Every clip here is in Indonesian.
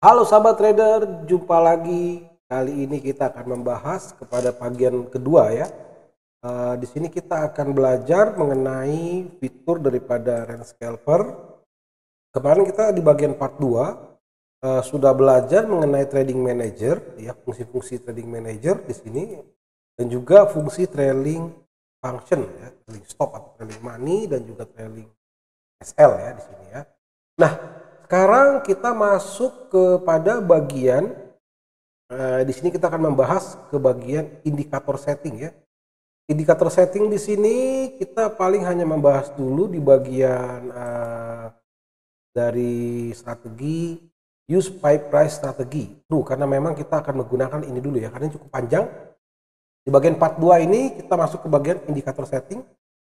Halo sahabat trader, jumpa lagi. Kali ini kita akan membahas kepada bagian kedua ya. Di sini kita akan belajar mengenai fitur daripada range scalper. Kemarin kita di bagian part 2 sudah belajar mengenai trading manager ya, fungsi-fungsi trading manager di sini dan juga fungsi trailing function ya, trailing stop atau trailing money dan juga trailing SL ya di sini ya. Nah, sekarang kita masuk kepada bagian di sini kita akan membahas ke bagian indikator setting ya. Indikator setting di sini kita paling hanya membahas dulu di bagian dari strategi use by price strategi. Karena memang kita akan menggunakan ini dulu ya, karena ini cukup panjang. Di bagian part 2 ini kita masuk ke bagian indikator setting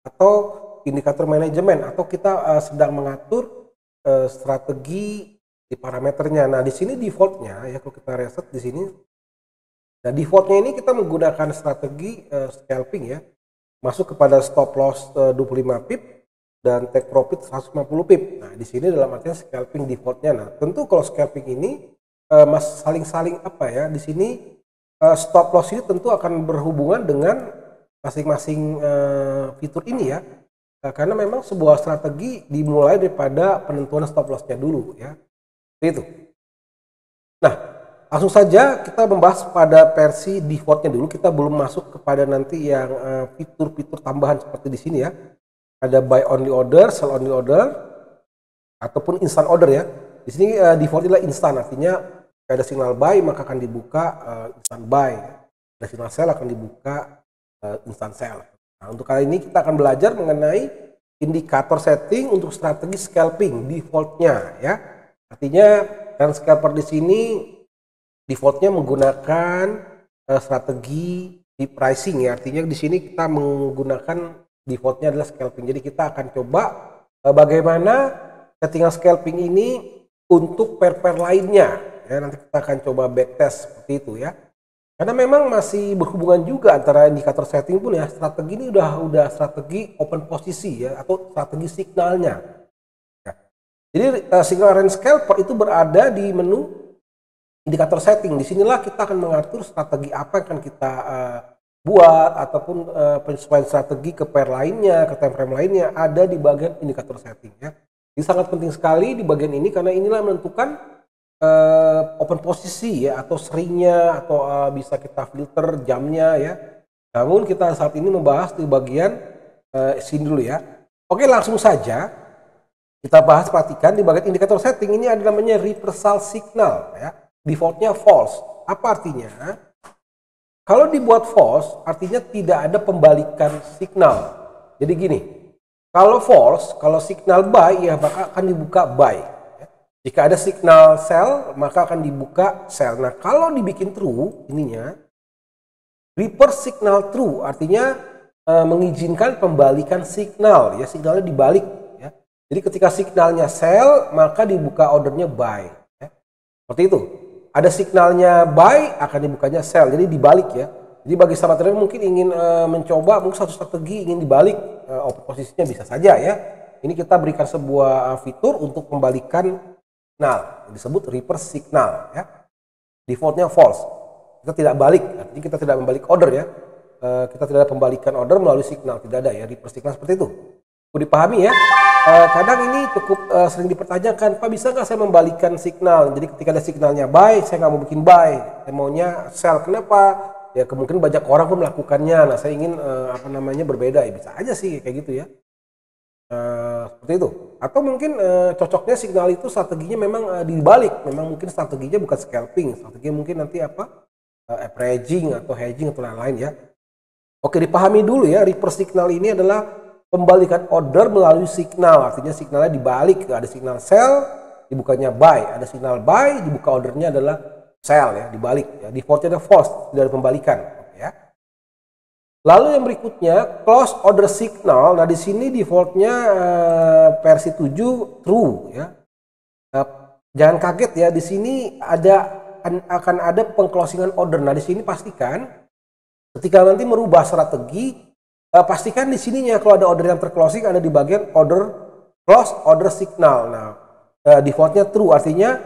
atau indikator manajemen, atau kita sedang mengatur strategi di parameternya. Nah, di sini defaultnya ya, kalau kita reset di sini, nah defaultnya ini kita menggunakan strategi scalping ya, masuk kepada stop loss 25 pip dan take profit 150 pip. Nah, di sini dalam artian scalping defaultnya. Nah, tentu kalau scalping ini saling-saling apa ya, di sini stop loss ini tentu akan berhubungan dengan masing-masing fitur ini ya. Karena memang sebuah strategi dimulai daripada penentuan stop lossnya dulu ya. Seperti itu. Nah, langsung saja kita membahas pada versi defaultnya dulu. Kita belum masuk kepada nanti yang fitur-fitur tambahan seperti di sini ya. Ada buy only order, sell only order, ataupun instant order ya. Di sini defaultnya adalah instant, artinya ada signal buy maka akan dibuka instant buy. Ada signal sell akan dibuka instant sell. Nah, untuk kali ini kita akan belajar mengenai indikator setting untuk strategi scalping defaultnya ya. Artinya range scalper di sini defaultnya menggunakan strategi di pricing ya. Artinya di sini kita menggunakan defaultnya adalah scalping. Jadi kita akan coba bagaimana settingan scalping ini untuk pair-pair lainnya ya. Nanti kita akan coba backtest seperti itu ya. Karena memang masih berhubungan juga antara indikator setting pun ya, strategi ini udah strategi open posisi ya, atau strategi signalnya. Ya. Jadi signal range scalper itu berada di menu indikator setting. Disinilah kita akan mengatur strategi apa yang akan kita buat, ataupun penyesuaian strategi ke pair lainnya, ke time frame lainnya ada di bagian indikator setting ya. Ini sangat penting sekali di bagian ini karena inilah menentukan open posisi ya, atau seringnya, atau bisa kita filter jamnya ya. Namun kita saat ini membahas di bagian sini dulu ya. Oke, langsung saja kita bahas. Perhatikan di bagian indikator setting ini ada namanya reversal signal ya. Defaultnya false. Apa artinya? Kalau dibuat false artinya tidak ada pembalikan signal. Jadi gini, kalau false, kalau signal buy ya maka akan dibuka buy. Jika ada signal sell, maka akan dibuka sell. Nah, kalau dibikin true, ininya reverse signal true, artinya mengizinkan pembalikan signal. Ya, signalnya dibalik. Ya. Jadi ketika signalnya sell, maka dibuka ordernya buy. Ya. Seperti itu. Ada signalnya buy, akan dibukanya sell. Jadi dibalik ya. Jadi bagi sahabat trader mungkin ingin mencoba, mungkin satu strategi ingin dibalik, posisinya bisa saja ya. Ini kita berikan sebuah fitur untuk membalikan signal, disebut reverse signal ya. Defaultnya false, kita tidak balik, artinya kita tidak membalik order ya. Kita tidak ada pembalikan order melalui signal, tidak ada ya reverse signal seperti itu. Perlu dipahami ya. Kadang ini cukup sering dipertanyakan, Pak, bisa nggak saya membalikan signal? Jadi ketika ada signalnya buy, saya nggak mau bikin buy, saya maunya sell. Kenapa? Ya kemungkinan banyak orang pun melakukannya. Nah, saya ingin berbeda ya, bisa aja sih kayak gitu ya. Seperti itu. Atau mungkin cocoknya signal itu strateginya memang dibalik, memang mungkin strateginya bukan scalping, strateginya mungkin nanti averaging atau hedging atau lain-lain ya. Oke, dipahami dulu ya, reverse signal ini adalah pembalikan order melalui signal, artinya signalnya dibalik, ada signal sell dibukanya buy, ada signal buy dibuka ordernya adalah sell ya, dibalik ya. Defaultnya ada false, tidak ada pembalikan ya. Lalu yang berikutnya close order signal. Nah, di sini defaultnya versi 7 true ya. Jangan kaget ya, di sini akan ada pengclosingan order. Nah, di sini pastikan ketika nanti merubah strategi, pastikan di sininya kalau ada order yang terclosing ada di bagian order close order signal. Nah, defaultnya true, artinya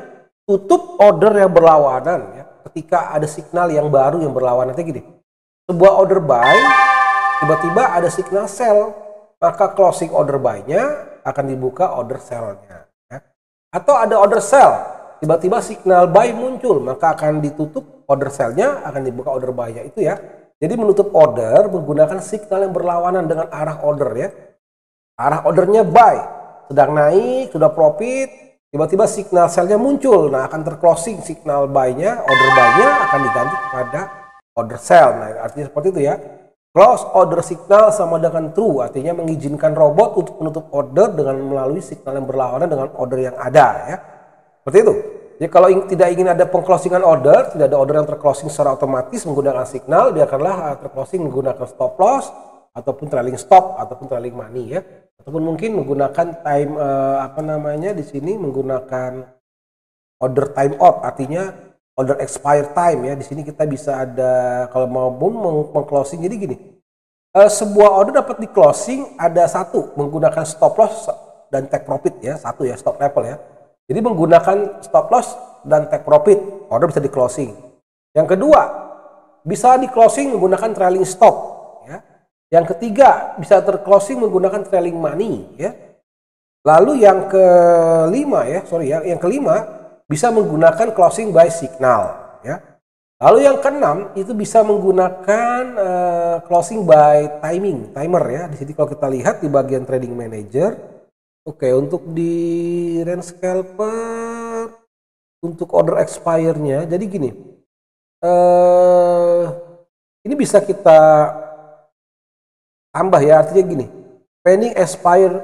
tutup order yang berlawanan ya. Ketika ada signal yang baru yang berlawanan, nanti gini, sebuah order buy tiba-tiba ada signal sell, maka closing order buy-nya akan dibuka order sell-nya ya. Atau ada order sell, tiba-tiba signal buy muncul, maka akan ditutup order sell-nya, akan dibuka order buy-nya itu ya. Jadi menutup order menggunakan signal yang berlawanan dengan arah order ya. Arah ordernya buy, sedang naik, sudah profit, tiba-tiba signal sell-nya muncul, nah akan terclosing signal buy-nya, order buy-nya akan diganti kepada order sell. Nah artinya seperti itu ya. Close order signal sama dengan true, artinya mengizinkan robot untuk menutup order dengan melalui signal yang berlawanan dengan order yang ada ya. Seperti itu. Jadi kalau tidak ingin ada pengclosingan order, tidak ada order yang terclosing secara otomatis menggunakan signal, biarkanlah terclosing menggunakan stop loss ataupun trailing stop ataupun trailing money ya. Ataupun mungkin menggunakan time di sini menggunakan order time out, artinya order expire time ya. Di sini kita bisa ada kalau mau meng-closing. Jadi gini, sebuah order dapat di closing ada satu menggunakan stop loss dan take profit ya, satu ya stop level ya. Jadi menggunakan stop loss dan take profit order bisa di closing. Yang kedua bisa di closing menggunakan trailing stop. Yang ketiga bisa terclosing menggunakan trailing money ya. Lalu yang kelima yang kelima bisa menggunakan closing by signal ya. Lalu yang keenam itu bisa menggunakan closing by timer ya. Di sini kalau kita lihat di bagian trading manager, oke, untuk di range scalper untuk order expire-nya, jadi gini, ini bisa kita tambah ya, artinya gini, pending expire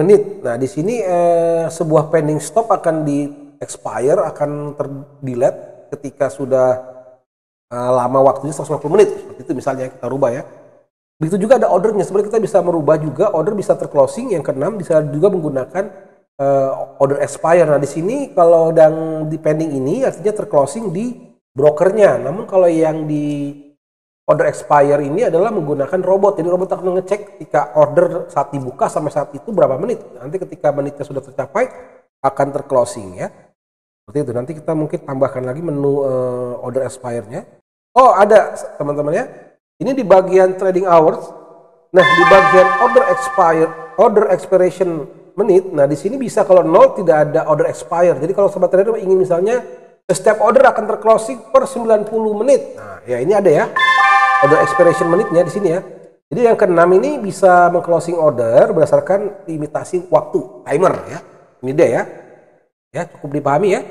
menit. Nah di sini sebuah pending stop akan di expire, akan terdelete ketika sudah lama waktunya 150 menit. Seperti itu misalnya kita rubah ya. Begitu juga ada ordernya, sebenarnya kita bisa merubah juga order bisa terclosing. Yang keenam bisa juga menggunakan order expire. Nah di sini kalau yang di pending ini artinya terclosing di brokernya. Namun kalau yang di order expire ini adalah menggunakan robot. Jadi robot akan mengecek ketika order saat dibuka sampai saat itu berapa menit. Nanti ketika menitnya sudah tercapai akan terclosing ya. Seperti itu. Nanti kita mungkin tambahkan lagi menu order expire-nya. Oh ada teman-teman ya. Ini di bagian trading hours. Nah di bagian order expiration menit. Nah di sini bisa kalau 0 tidak ada order expire. Jadi kalau sobat trader ingin misalnya setiap order akan terclosing per 90 menit. Nah ya ini ada ya. Order expiration menitnya di sini ya. Jadi yang keenam ini bisa meng-closing order berdasarkan limitasi waktu timer ya. Ini dia ya. Ya cukup dipahami ya.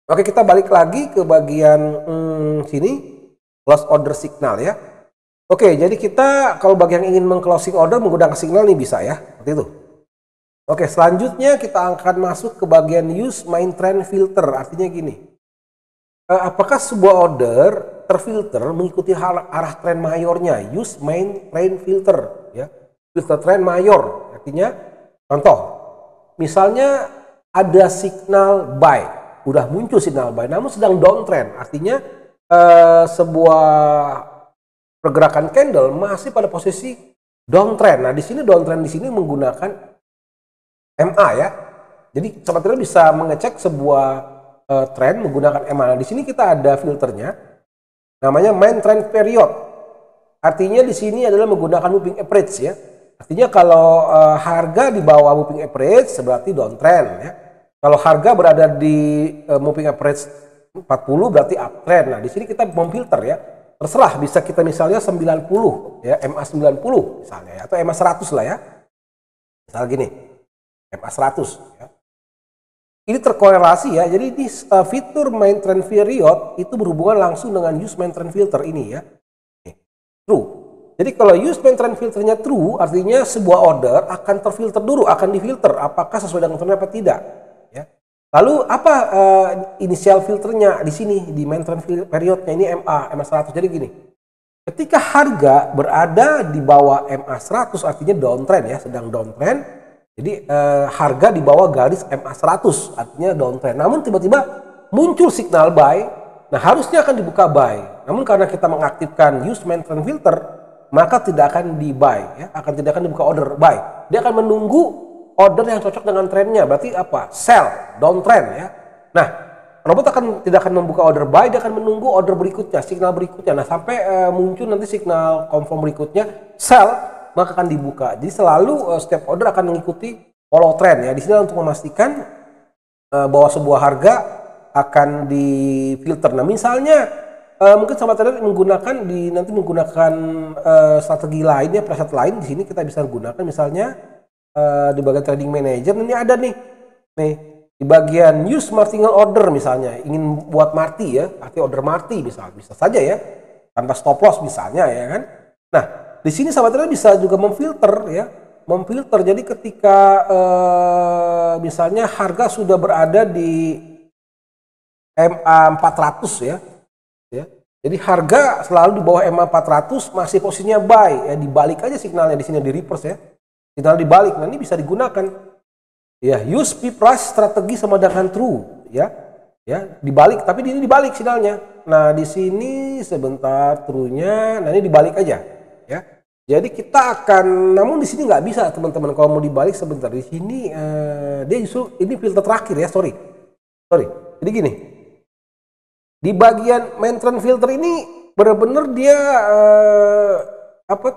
Oke kita balik lagi ke bagian sini close order signal ya. Oke jadi kita kalau bagi yang ingin meng-closing order menggunakan signal nih bisa ya. Seperti itu. Oke selanjutnya kita akan masuk ke bagian use main trend filter. Artinya gini. Apakah sebuah order terfilter mengikuti arah tren mayornya? Use main trend filter ya. Filter tren mayor artinya contoh misalnya ada signal buy, udah muncul signal buy namun sedang downtrend, artinya sebuah pergerakan candle masih pada posisi downtrend. Nah di sini downtrend di sini menggunakan MA ya. Jadi sobat trader bisa mengecek sebuah tren menggunakan MA. Nah, di sini kita ada filternya namanya main trend period. Artinya di sini adalah menggunakan moving average ya. Artinya kalau harga di bawah moving average berarti downtrend ya. Kalau harga berada di moving average 40 berarti uptrend. Nah, di sini kita memfilter ya. Terserah bisa kita misalnya 90 ya, MA 90 misalnya ya, atau MA 100 lah ya. Misal gini. MA 100 ya. Ini terkorelasi ya. Jadi di fitur main trend period itu berhubungan langsung dengan use main trend filter ini ya. True. Jadi kalau use main trend filternya true, artinya sebuah order akan terfilter dulu, akan difilter apakah sesuai dengan trend apa tidak. Ya. Lalu apa inisial filternya di sini di main trend periodnya ini MA 100. Jadi gini, ketika harga berada di bawah MA 100 artinya downtrend ya, sedang downtrend. Jadi harga di bawah garis MA 100 artinya downtrend. Namun tiba-tiba muncul signal buy, nah harusnya akan dibuka buy. Namun karena kita mengaktifkan use main trend filter, maka tidak akan di buy ya, tidak akan dibuka order buy. Dia akan menunggu order yang cocok dengan trennya. Berarti apa? Sell, downtrend ya. Nah, robot tidak akan membuka order buy, dia akan menunggu order berikutnya, signal berikutnya. Nah, sampai muncul nanti signal confirm berikutnya, sell, maka akan dibuka. Jadi selalu setiap order akan mengikuti follow trend ya. Di sini untuk memastikan bahwa sebuah harga akan difilter. Nah, misalnya mungkin sama trader nanti menggunakan strategi lain ya, preset lain. Di sini kita bisa gunakan misalnya di bagian trading manager. Ini ada nih di bagian use marginal order, misalnya ingin buat marti ya, arti order marti bisa saja ya, tanpa stop loss misalnya ya kan. Nah, di sini sahabat trader bisa juga memfilter ya, Jadi ketika misalnya harga sudah berada di MA 400 ya, jadi harga selalu di bawah MA 400 masih posisinya buy ya, dibalik aja signalnya di sini, di reverse ya, signal dibalik. Nah, ini bisa digunakan. Ya, use P price strategi sama dengan true ya. Ya, dibalik, tapi ini dibalik sinyalnya. Nah, di sini sebentar true-nya, nah ini dibalik aja ya. Jadi kita akan, namun di sini nggak bisa teman-teman kalau mau dibalik sebentar. Di sini dia justru ini filter terakhir ya, sorry. Jadi gini. Di bagian main trend filter ini benar-benar dia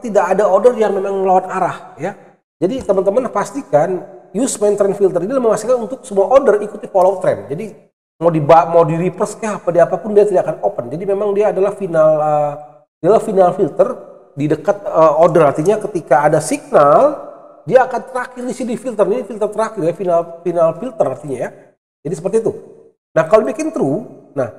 tidak ada order yang memang melawan arah ya. Jadi teman-teman pastikan use main trend filter ini memastikan untuk semua order ikuti follow trend. Jadi mau di reverse kah apa apapun dia tidak akan open. Jadi memang dia adalah final filter di dekat order. Artinya ketika ada signal dia akan terakhir di sini filter. Ini filter terakhir ya, final filter artinya ya. Jadi seperti itu. Nah, kalau bikin true, nah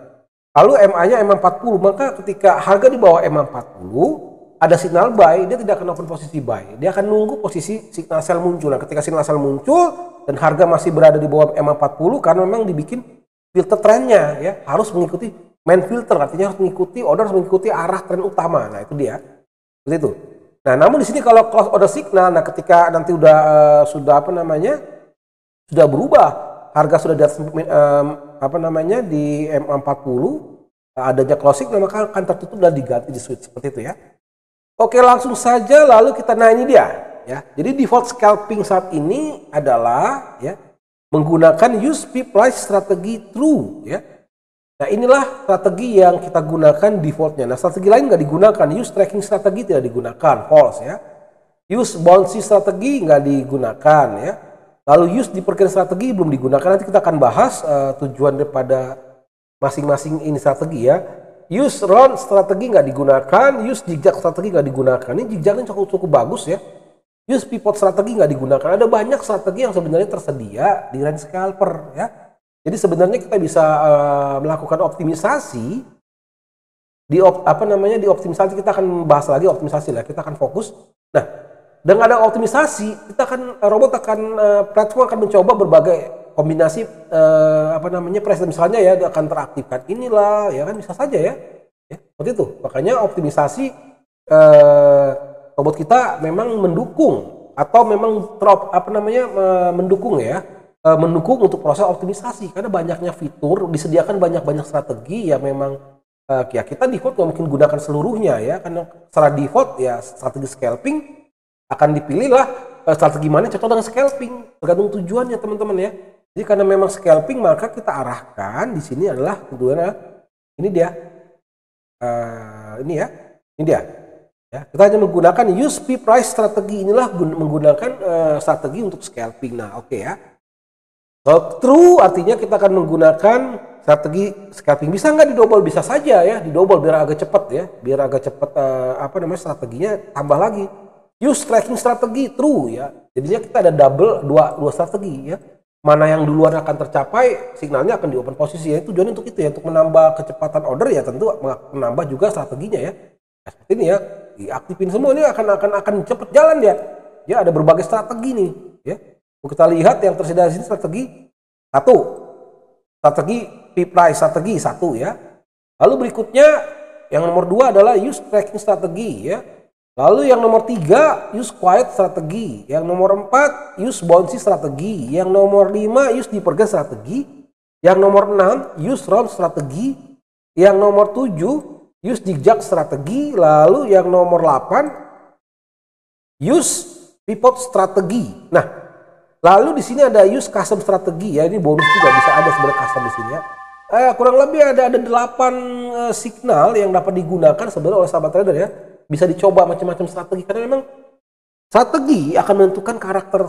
lalu MA-nya MA 40, maka ketika harga di bawah MA 40 ada signal buy, dia tidak akan open posisi buy. Dia akan nunggu posisi signal sell muncul. Nah, ketika signal sell muncul dan harga masih berada di bawah MA 40 karena memang dibikin filter trennya ya, harus mengikuti main filter, artinya harus mengikuti order, harus mengikuti arah tren utama. Nah, itu dia. Seperti itu. Nah, namun di sini kalau close order signal, nah ketika nanti sudah berubah, harga sudah di atas di MA 40, adanya closing, maka akan tertutup dan diganti di switch seperti itu ya. Oke, langsung saja lalu kita, nah ini dia ya. Jadi default scalping saat ini adalah ya menggunakan use P price strategi true ya. Nah, inilah strategi yang kita gunakan defaultnya. Nah, strategi lain nggak digunakan. Use tracking strategi tidak digunakan, false ya. Use bouncy strategi nggak digunakan ya. Lalu use diperkirakan strategi belum digunakan. Nanti kita akan bahas tujuan daripada masing-masing ini strategi ya. Use round strategi nggak digunakan, use zigzag strategi nggak digunakan. Ini zigzagnya cukup bagus ya. Use pivot strategi nggak digunakan. Ada banyak strategi yang sebenarnya tersedia di range scalper ya. Jadi sebenarnya kita bisa melakukan optimisasi di optimisasi. Kita akan bahas lagi optimisasi lah. Kita akan fokus. Nah, dengan ada optimisasi, platform akan mencoba berbagai kombinasi preset, misalnya ya dia akan teraktifkan inilah ya kan, bisa saja ya seperti itu. Makanya optimisasi robot kita memang mendukung atau memang mendukung untuk proses optimisasi, karena banyaknya fitur, disediakan banyak strategi ya. Memang ya kita default nggak mungkin gunakan seluruhnya ya, karena secara default ya strategi scalping akan dipilih lah strategi mana cocok dengan scalping, tergantung tujuannya teman-teman ya. Jadi karena memang scalping, maka kita arahkan di sini adalah tujuannya ini dia. Ini dia. Ya, kita hanya menggunakan use P price strategi, inilah menggunakan strategi untuk scalping. Nah, oke ya. Kalau true artinya kita akan menggunakan strategi scalping. Bisa nggak didouble? Bisa saja ya, didouble biar agak cepat ya, strateginya tambah lagi. Use tracking strategi true ya. Jadinya kita ada double dua strategi ya. Mana yang duluan akan tercapai, signalnya akan di open posisi ya. Tujuannya untuk itu ya, untuk menambah kecepatan order ya, tentu menambah juga strateginya ya. Nah, seperti ini ya, diaktifin semua ini akan cepat jalan dia. Ya, ada berbagai strategi nih ya. Kita lihat yang tersedia di sini strategi P price strategi 1 ya. Lalu berikutnya yang nomor 2 adalah use tracking strategi ya. Lalu yang nomor 3 use quiet strategi. Yang nomor 4 use bouncy strategi. Yang nomor 5 use divergence strategi. Yang nomor 6 use round strategi. Yang nomor 7 use zigzag strategi. Lalu yang nomor 8 use pivot strategi. Nah, lalu di sini ada use custom strategi ya. Ini bonus juga, bisa ada sebenarnya custom di sini ya. Kurang lebih ada 8 signal yang dapat digunakan sebenarnya oleh sahabat trader ya. Bisa dicoba macam-macam strategi karena memang strategi akan menentukan karakter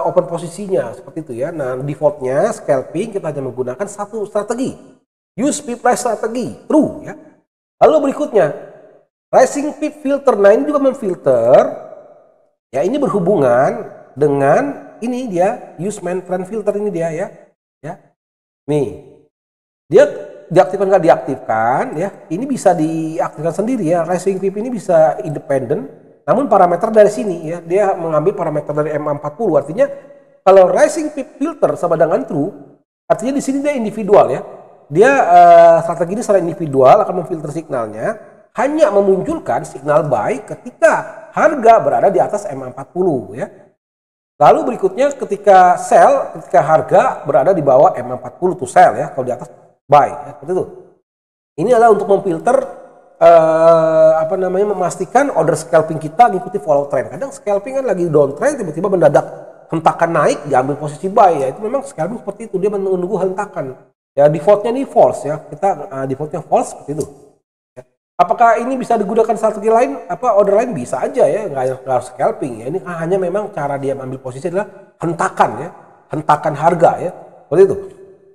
open posisinya seperti itu ya. Nah, defaultnya scalping kita hanya menggunakan satu strategi. Use pip price strategi, true ya. Lalu berikutnya, rising pip filter. Nah, ini juga memfilter ya, ini berhubungan dengan ini dia use main trend filter ini dia ya. Ya. Nih. Dia diaktifkan nggak diaktifkan ya, ini bisa diaktifkan sendiri ya. Rising pip ini bisa independen, namun parameter dari sini ya, dia mengambil parameter dari MA40. Artinya kalau rising pip filter sama dengan true, artinya di sini dia individual ya. Dia strategi ini secara individual akan memfilter signalnya, hanya memunculkan signal buy ketika harga berada di atas MA40 ya. Lalu berikutnya ketika sell, ketika harga berada di bawah MA40 to sell ya, kalau di atas buy ya, seperti itu. Ini adalah untuk memfilter memastikan order scalping kita mengikuti follow trend. Kadang scalping kan lagi downtrend tiba-tiba mendadak hentakan naik diambil posisi buy ya, itu memang scalping seperti itu, dia menunggu hentakan ya. Defaultnya ini false ya, kita defaultnya false seperti itu ya. Apakah ini bisa digunakan strategi lain, order lain? Bisa aja ya, nggak harus scalping ya. Ini hanya memang cara dia ambil posisi adalah hentakan ya, hentakan harga ya, seperti itu.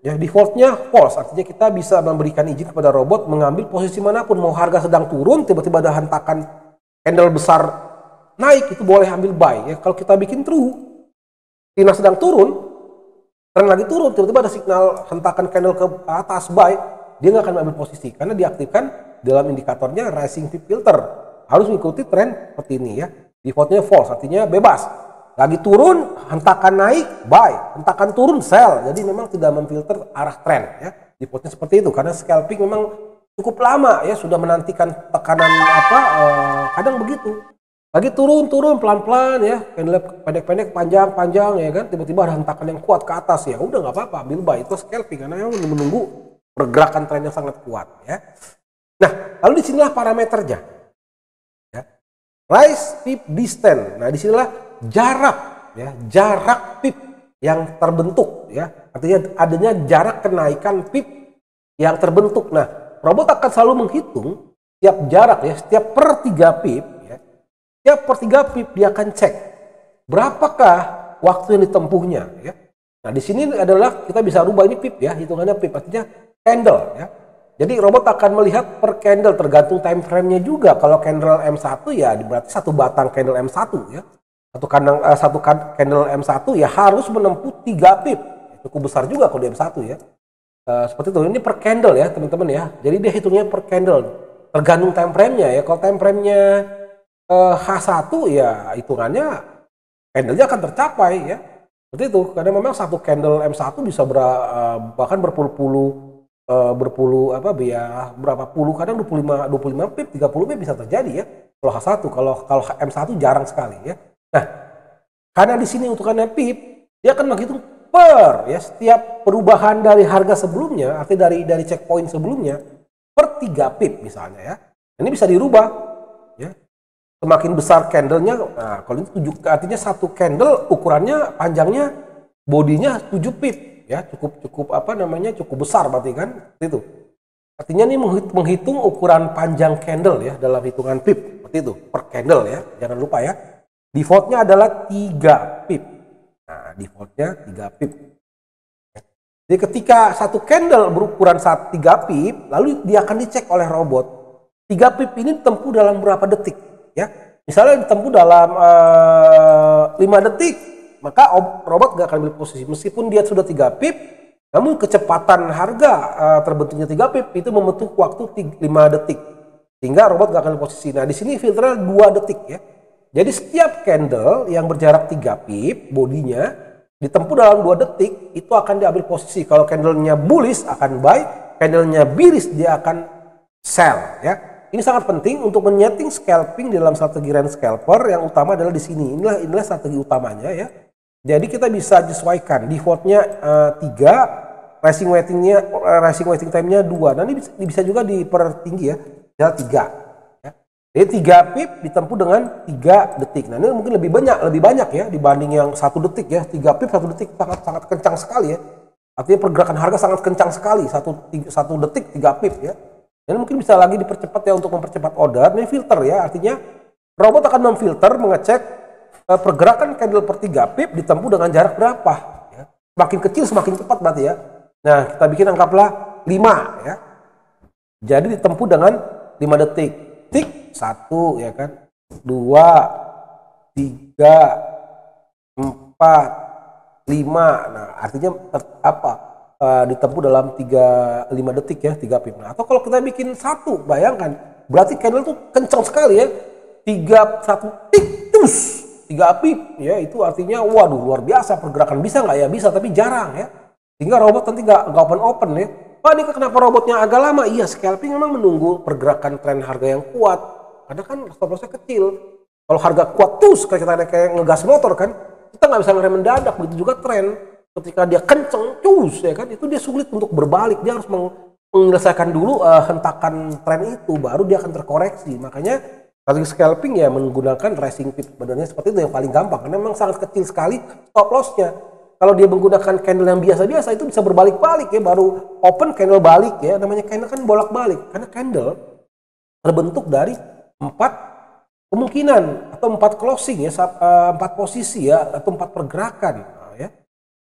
Ya, defaultnya false, artinya kita bisa memberikan izin kepada robot mengambil posisi manapun, mau harga sedang turun tiba-tiba ada hentakan candle besar naik, itu boleh ambil buy ya. Kalau kita bikin true, sinyal sedang turun, tren lagi turun, tiba-tiba ada signal hentakan candle ke atas buy, dia nggak akan ambil posisi karena diaktifkan dalam indikatornya rising pip filter, harus mengikuti tren seperti ini ya. Defaultnya false, artinya bebas. Lagi turun, hentakan naik, buy. Hentakan turun, sell. Jadi memang tidak memfilter arah tren ya. Defaultnya seperti itu karena scalping memang cukup lama ya, sudah menantikan tekanan kadang begitu. Lagi turun pelan-pelan ya, candle pendek-pendek, panjang-panjang ya kan, tiba-tiba ada hentakan yang kuat ke atas ya. Udah nggak apa-apa, ambil buy. Itu scalping karena memang menunggu pergerakan tren yang sangat kuat ya. Nah, lalu disinilah parameternya. Ya. Rise pip distance. Nah, disinilah jarak ya, jarak pip yang terbentuk ya, artinya adanya jarak kenaikan pip yang terbentuk. Nah, robot akan selalu menghitung setiap jarak ya, setiap per 3 pip ya, setiap per 3 pip dia akan cek berapakah waktu yang ditempuhnya ya. Nah, di sini adalah kita bisa rubah ini pip ya, hitungannya pip artinya candle ya. Jadi robot akan melihat per candle tergantung time frame-nya juga. Kalau candle M1 ya berarti satu batang candle M1 ya. Satu candle M1 ya harus menempuh 3 pip. Cukup besar juga kalau di M1 ya. Seperti itu. Ini per candle ya teman-teman ya. Jadi dia hitungnya per candle. Tergantung time frame-nya ya. Kalau time frame-nya H1 ya hitungannya candle-nya akan tercapai ya. Seperti itu. Karena memang satu candle M1 bisa bahkan berpuluh berapa puluh, kadang 25 pip, 30 pip bisa terjadi ya. Kalau H1, kalau M1 jarang sekali ya. Nah, karena di sini untukannya pip, dia akan menghitung per ya, setiap perubahan dari harga sebelumnya, artinya dari checkpoint sebelumnya per 3 pip misalnya ya. Ini bisa dirubah ya. Semakin besar candlenya, nah kalau ini artinya satu candle ukurannya panjangnya bodinya 7 pip ya, cukup cukup besar berarti kan itu. Artinya ini menghitung ukuran panjang candle ya dalam hitungan pip seperti itu per candle ya. Jangan lupa ya. Defaultnya adalah 3 pip. Nah, defaultnya 3 pip. Jadi ketika satu candle berukuran 3 pip, lalu dia akan dicek oleh robot. 3 pip ini ditempuh dalam berapa detik? Ya, misalnya ditempuh dalam 5 detik, maka robot nggak akan ambil posisi. Meskipun dia sudah 3 pip, namun kecepatan harga terbentuknya 3 pip itu membutuhkan waktu 5 detik. Sehingga robot nggak akan ambil posisi. Nah, di sini filternya 2 detik ya. Jadi setiap candle yang berjarak 3 pip bodinya ditempuh dalam 2 detik itu akan diambil posisi. Kalau candlenya bullish akan buy, candlenya bearish dia akan sell ya. Ini sangat penting untuk menyeting scalping dalam strategi range scalper. Yang utama adalah di sini. Inilah strategi utamanya ya. Jadi kita bisa sesuaikan defaultnya 3, rising waiting time-nya 2. Nah, ini bisa juga dipertinggi ya. Adalah 3. Jadi 3 pip ditempuh dengan 3 detik. Nah, ini mungkin lebih banyak ya dibanding yang 1 detik ya. 3 pip 1 detik sangat kencang sekali ya. Artinya pergerakan harga sangat kencang sekali, satu detik 3 pip ya. Dan mungkin bisa lagi dipercepat ya untuk mempercepat order. Ini filter ya, artinya robot akan memfilter, mengecek pergerakan candle per 3 pip ditempuh dengan jarak berapa. Ya. Semakin kecil semakin cepat berarti ya. Nah kita bikin anggaplah 5 ya. Jadi ditempuh dengan 5 detik. Tik 1 ya kan, 2, 3, 4, 5. Nah artinya ditempuh dalam 5 detik ya, 3 pip. Nah, atau kalau kita bikin 1, bayangkan berarti candle tuh kencang sekali ya, 1 tik terus 3 pip ya, itu artinya waduh luar biasa pergerakan. Bisa nggak ya? Bisa, tapi jarang ya, sehingga robot nanti nggak open ya. Wah ini kenapa robotnya agak lama? Iya, scalping memang menunggu pergerakan tren harga yang kuat, karena kan stop lossnya kecil. Kalau harga kuat terus kayak ngegas motor kan, kita nggak bisa ngerem mendadak. Begitu juga tren, ketika dia kenceng cus ya kan, itu dia sulit untuk berbalik. Dia harus menyelesaikan dulu hentakan tren itu, baru dia akan terkoreksi. Makanya strategi scalping ya menggunakan racing pip sebenarnya seperti itu yang paling gampang, karena memang sangat kecil sekali stop lossnya. Kalau dia menggunakan candle yang biasa-biasa itu bisa berbalik-balik ya, baru open candle balik ya, namanya candle kan bolak-balik, karena candle terbentuk dari 4 kemungkinan atau 4 closing ya, 4 posisi ya, atau 4 pergerakan. Nah, ya.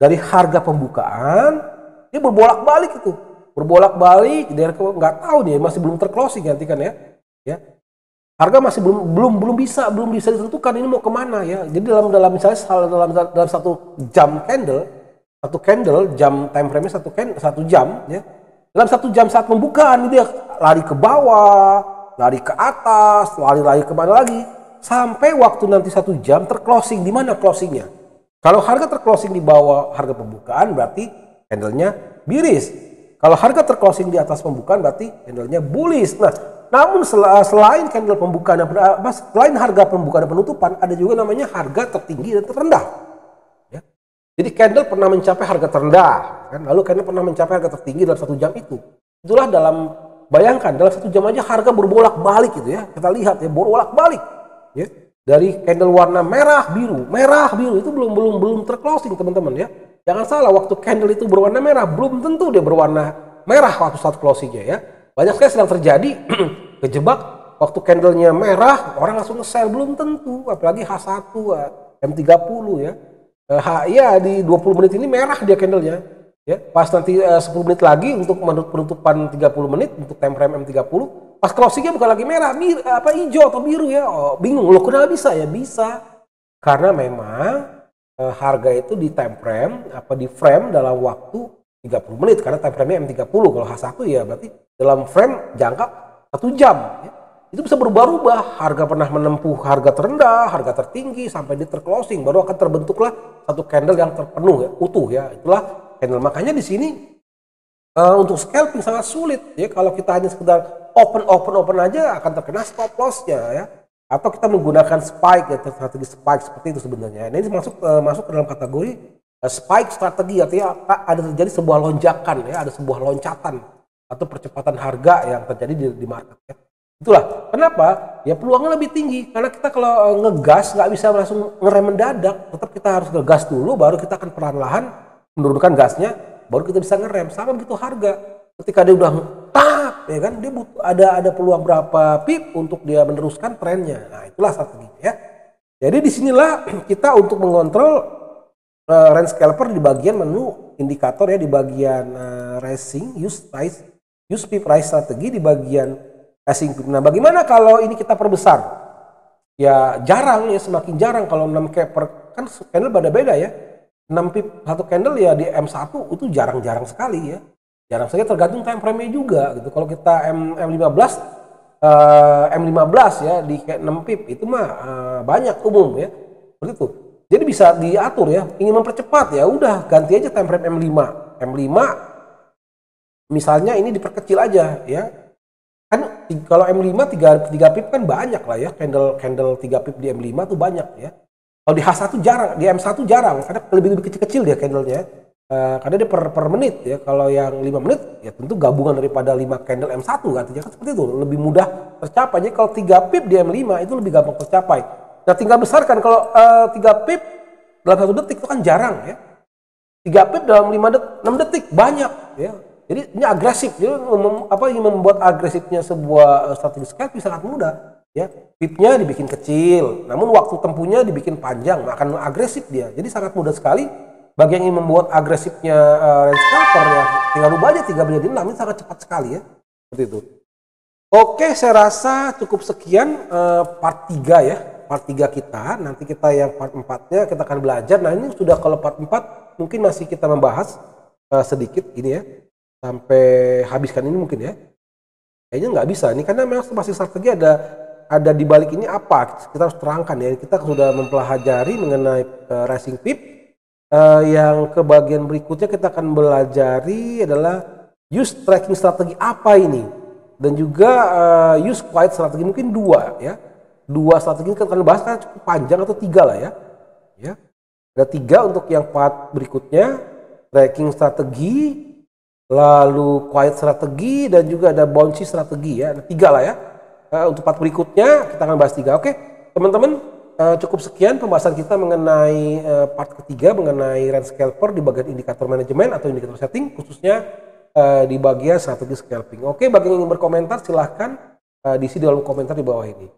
Dari harga pembukaan dia berbolak-balik itu, berbolak-balik, dia nggak tahu nih, masih belum terclosing nanti kan ya. Harga masih belum bisa ditentukan ini mau kemana ya. Jadi dalam misalnya dalam satu jam satu candle jam time frame-nya satu jam ya. Dalam 1 jam saat pembukaan dia lari ke bawah, lari ke atas, lari kemana lagi, sampai waktu nanti 1 jam terclosing. Di mana closingnya? Kalau harga terclosing di bawah harga pembukaan berarti candlenya biris. Kalau harga terclosing di atas pembukaan berarti candlenya bullish. Nah, namun selain candle pembukaan selain harga pembukaan dan penutupan, ada juga namanya harga tertinggi dan terendah. Ya. Jadi candle pernah mencapai harga terendah, kan? Lalu candle pernah mencapai harga tertinggi dalam 1 jam itu. Itulah bayangkan dalam 1 jam aja harga berbolak-balik gitu ya. Kita lihat ya, berbolak-balik. Ya. Dari candle warna merah biru itu belum terclosing teman-teman ya. Jangan salah, waktu candle itu berwarna merah belum tentu dia berwarna merah waktu saat closingnya ya. Banyak sekali sedang terjadi kejebak waktu candlenya merah orang langsung nge-sell, belum tentu, apalagi H1 M30 ya. Ya di 20 menit ini merah dia candlenya ya. Pas nanti 10 menit lagi untuk penutupan 30 menit untuk time frame M30, pas closingnya bukan lagi merah, hijau atau biru ya. Oh, bingung loh, kenapa bisa ya? Bisa karena memang harga itu di time frame di frame dalam waktu 30 menit, karena time frame-nya M30. Kalau H1 ya berarti dalam frame jangka 1 jam ya. Itu bisa berubah-ubah, harga pernah menempuh harga terendah, harga tertinggi, sampai di terclosing baru akan terbentuklah satu candle yang terpenuh ya, utuh ya. Itulah candle. Makanya di sini untuk scalping sangat sulit ya. Kalau kita hanya sekedar open aja akan terkena stop loss-nya ya. Atau kita menggunakan spike ya, strategi spike seperti itu sebenarnya. Nah, ini masuk ke dalam kategori spike strategi, artinya ada terjadi sebuah lonjakan ya, ada sebuah loncatan atau percepatan harga yang terjadi di market ya. Itulah kenapa ya peluangnya lebih tinggi, karena kita kalau ngegas nggak bisa langsung ngerem mendadak, tetap kita harus ngegas dulu, baru kita akan perlahan-lahan menurunkan gasnya, baru kita bisa ngerem. Sama begitu harga, ketika dia udah tak ya kan, dia butuh ada peluang berapa pip untuk dia meneruskan trennya. Nah itulah strategi ya. Jadi disinilah kita untuk mengontrol range scalper di bagian menu indikator ya, di bagian racing use pip price strategi di bagian racing pip. Nah bagaimana kalau ini kita perbesar? Ya jarang ya, semakin jarang. Kalau 6 kan candle beda-beda ya. 6 pip satu candle ya di M1 itu jarang-jarang sekali ya. Jarang sekali, tergantung time frame-nya juga gitu. Kalau kita M15 ya di 6 pip itu mah banyak umum ya. Seperti itu. Jadi bisa diatur ya, ingin mempercepat ya udah ganti aja time frame M5 misalnya ini diperkecil aja ya. Kan kalau M5 3 pip kan banyak lah ya, candle 3 pip di M5 tuh banyak ya. Kalau di H1 jarang, di M1 jarang karena lebih kecil-kecil dia candlenya. Karena dia per menit ya. Kalau yang 5 menit ya tentu gabungan daripada 5 candle M1 artinya kan seperti itu, lebih mudah tercapai. Jadi kalau 3 pip di M5 itu lebih gampang tercapai. Nah tinggal besarkan, kalau 3 pip dalam 1 detik itu kan jarang ya. 3 pip dalam 6 detik banyak ya. Jadi ini agresif. Jadi ingin membuat agresifnya sebuah strategi scalping sangat mudah ya. Pipnya dibikin kecil, namun waktu tempuhnya dibikin panjang, akan agresif dia. Jadi sangat mudah sekali bagi yang ingin membuat agresifnya range scalper ya. Tinggal rubah aja 3 menjadi 6, ini sangat cepat sekali ya. Seperti itu. Oke, saya rasa cukup sekian part 3 ya. Part 3 kita, nanti kita yang part 4-nya kita akan belajar. Nah ini sudah kalau part 4 mungkin masih kita membahas sedikit ini ya. Sampai habiskan ini mungkin ya. Kayaknya nggak bisa ini karena memang masih strategi ada di balik ini apa. Kita harus terangkan ya. Kita sudah mempelajari mengenai rising pip. Yang ke bagian berikutnya kita akan belajari adalah use tracking strategi apa ini. Dan juga use quiet strategi mungkin 2 ya. 2 strategi kita akan bahas karena cukup panjang atau 3 lah ya. Ya. Ada 3 untuk yang part berikutnya, tracking strategi, lalu quiet strategi dan juga ada bouncy strategi ya. Ada 3 lah ya. Untuk part berikutnya kita akan bahas 3. Oke, teman-teman, cukup sekian pembahasan kita mengenai part ketiga mengenai range scalper di bagian indikator manajemen atau indikator setting, khususnya di bagian strategi scalping. Oke, bagi yang ingin berkomentar silahkan diisi di dalam komentar di bawah ini.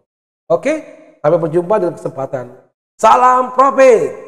Oke, sampai berjumpa di kesempatan. Salam profit.